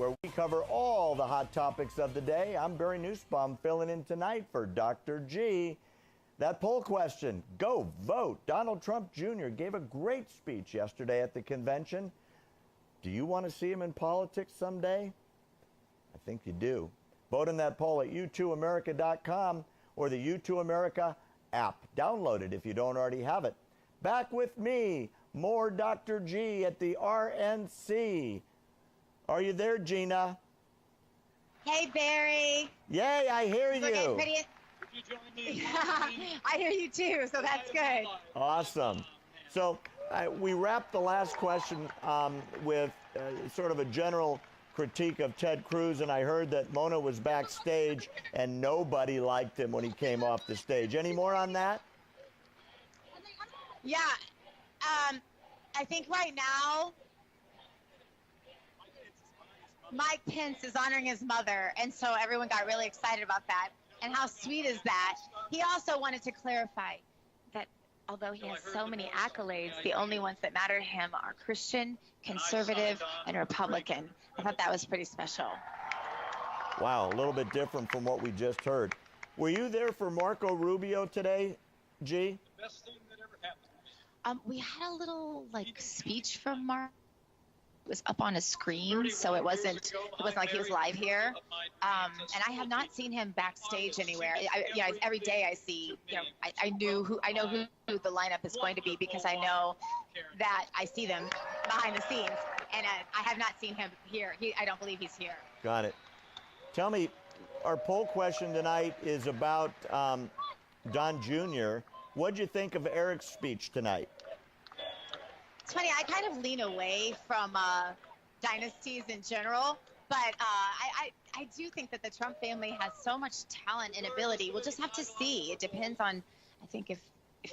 where we cover all the hot topics of the day. I'm Barry Nussbaum, filling in tonight for Dr. G. That poll question, go vote. Donald Trump Jr. gave a great speech yesterday at the convention. Do you want to see him in politics someday? I think you do. Vote in that poll at youtooamerica.com or the Youtoo America app. Download it if you don't already have it. Back with me, more Dr. G at the RNC. Are you there, Gina? Hey, Barry. Yay, I hear you. You join me. I hear you too, so that's good. Awesome. So we wrapped the last question with sort of a general critique of Ted Cruz, and I heard that Mona was backstage and nobody liked him when he came off the stage. Any more on that? Yeah, I think right now Mike Pence is honoring his mother, and so everyone got really excited about that. And how sweet is that? He also wanted to clarify that although he has so many accolades, the only ones that matter to him are Christian, conservative, and Republican. I thought that was pretty special. Wow, a little bit different from what we just heard. Were you there for Marco Rubio today, G? The best thing that ever happened. We had a little speech from Mark. It was up on a screen, so it wasn't like he was live here. And I have not seen him backstage anywhere. Every day I see, I know who the lineup is going to be because I know that I see them behind the scenes, and I have not seen him here. I don't believe he's here. Got it. Tell me, our poll question tonight is about Don Jr. What'd you think of Eric's speech tonight? It's funny, I kind of lean away from dynasties in general, but I do think that the Trump family has so much talent and ability. We'll just have to see. It depends on, I think, if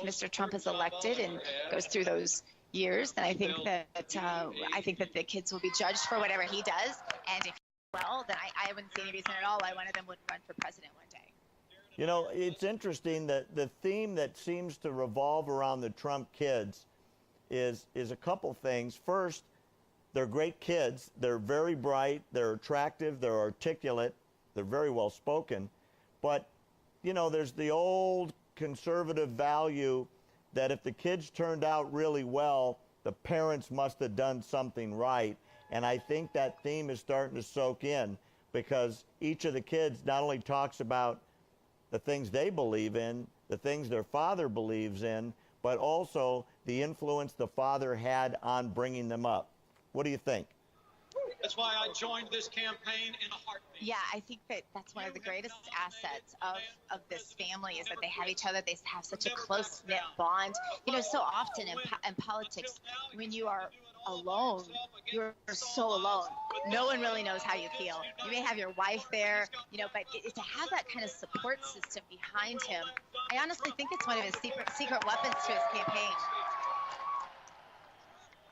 Mr. Trump is elected and goes through those years, then I think that the kids will be judged for whatever he does. And if well, then I wouldn't see any reason at all why one of them wouldn't run for president one day. You know, it's interesting that the theme that seems to revolve around the Trump kids is a couple things. First, they're great kids. They're very bright. They're attractive. They're articulate. They're very well spoken. But, you know, there's the old conservative value that if the kids turned out really well, the parents must have done something right. And I think that theme is starting to soak in because each of the kids not only talks about the things they believe in, the things their father believes in, but also the influence the father had on bringing them up. What do you think? That's why I joined this campaign in a heartbeat. Yeah, I think that that's one of the greatest assets of this family is that they have each other. They have such a close-knit bond. You know, so often in politics, when you are alone, you're so alone. No one really knows how you feel. You may have your wife there, you know, but to have that kind of support system behind him, I honestly think it's one of his secret weapons to his campaign.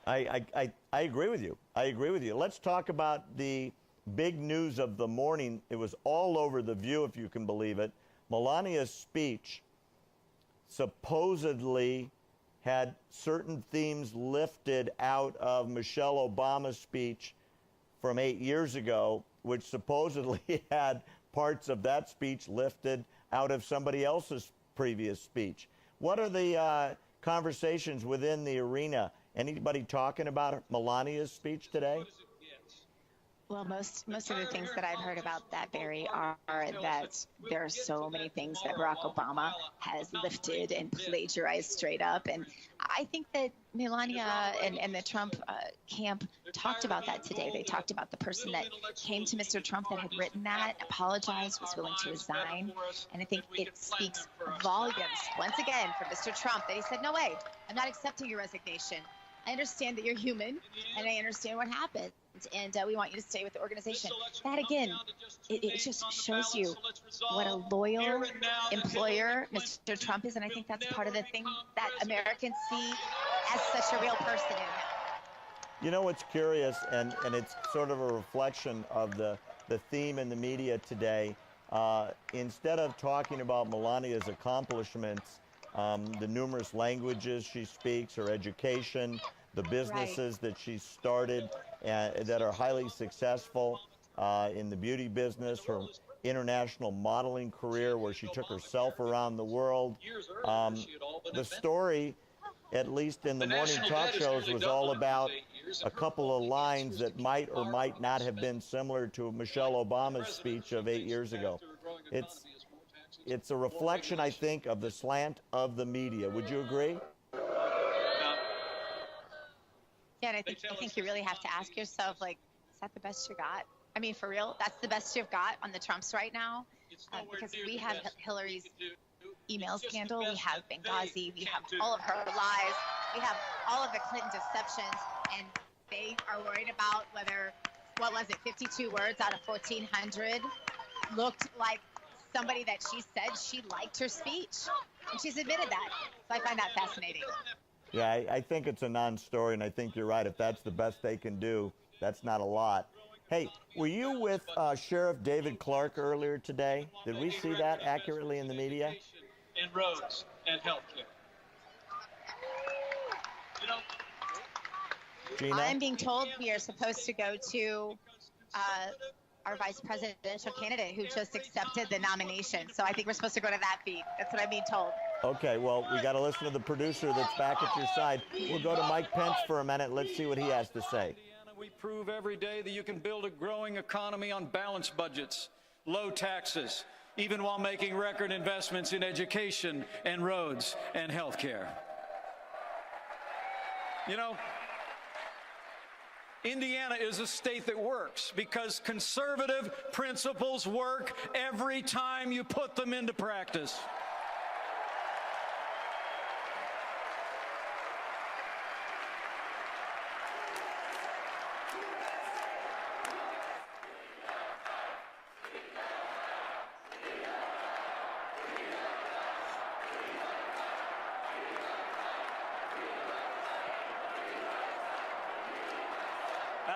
I agree with you. I agree with you. Let's talk about the big news of the morning. It was all over The View, if you can believe it. Melania's speech supposedly had certain themes lifted out of Michelle Obama's speech from 8 years ago, which supposedly had parts of that speech lifted out of somebody else's previous speech. What are the conversations within the arena? Anybody talking about Melania's speech today? Well, most of the things that I've heard about that, Barry, are that there are so many things that Barack Obama has lifted and plagiarized straight up. And I think that Melania and the Trump camp talked about that today. They talked about the person that came to Mr. Trump that had written that, apologized, was willing to resign. And I think it speaks volumes, once again, for Mr. Trump, that he said, no way, I'm not accepting your resignation. I understand that you're human, and I understand what happened, and we want you to stay with the organization. That, again, it just shows you what a loyal employer Mr. Trump is, and I think that's part of the thing that Americans see as such a real person in him. You know what's curious, and it's sort of a reflection of the theme in the media today, instead of talking about Melania's accomplishments, the numerous languages she speaks, her education, the businesses that she started, that are highly successful in the beauty business, her international modeling career where she took herself around the world. The story, at least in the morning talk shows, was all about a couple of lines that might or might not have been similar to Michelle Obama's speech of 8 years ago. It's a reflection, I think, of the slant of the media. Would you agree? Yeah, and I think you really have to ask yourself, like, is that the best you got? I mean, for real, that's the best you've got on the Trumps right now? Because we have Hillary's email scandal, we have Benghazi, we have all of her lies, we have all of the Clinton deceptions, and they are worried about whether, what was it, 52 words out of 1,400 looked like somebody that she said she liked her speech, and she's admitted that. So I find that fascinating. Yeah, I think it's a non-story, and I think you're right. If that's the best they can do, that's not a lot. Hey, were you with Sheriff David Clark earlier today? Did we see that accurately in the media? And roads and healthcare. You know, Gina? I'm being told we are supposed to go to our vice presidential candidate who just accepted the nomination. So I think we're supposed to go to that feed. That's what I'm being told. Okay, well, we got to listen to the producer that's back at your side. We'll go to Mike Pence for a minute. Let's see what he has to say. We prove every day that you can build a growing economy on balanced budgets, low taxes, even while making record investments in education and roads and health care. You know, Indiana is a state that works because conservative principles work every time you put them into practice.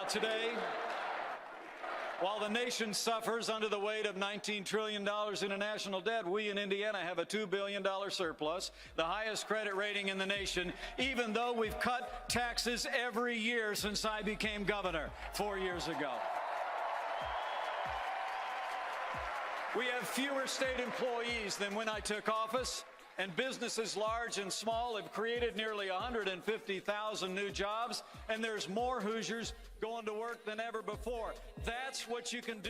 Today, while the nation suffers under the weight of $19 trillion in a national debt, we in Indiana have a $2 billion surplus, the highest credit rating in the nation, even though we've cut taxes every year since I became governor 4 years ago. We have fewer state employees than when I took office, and businesses large and small have created nearly 150,000 new jobs, and there's more Hoosiers going to work than ever before. That's what you can do.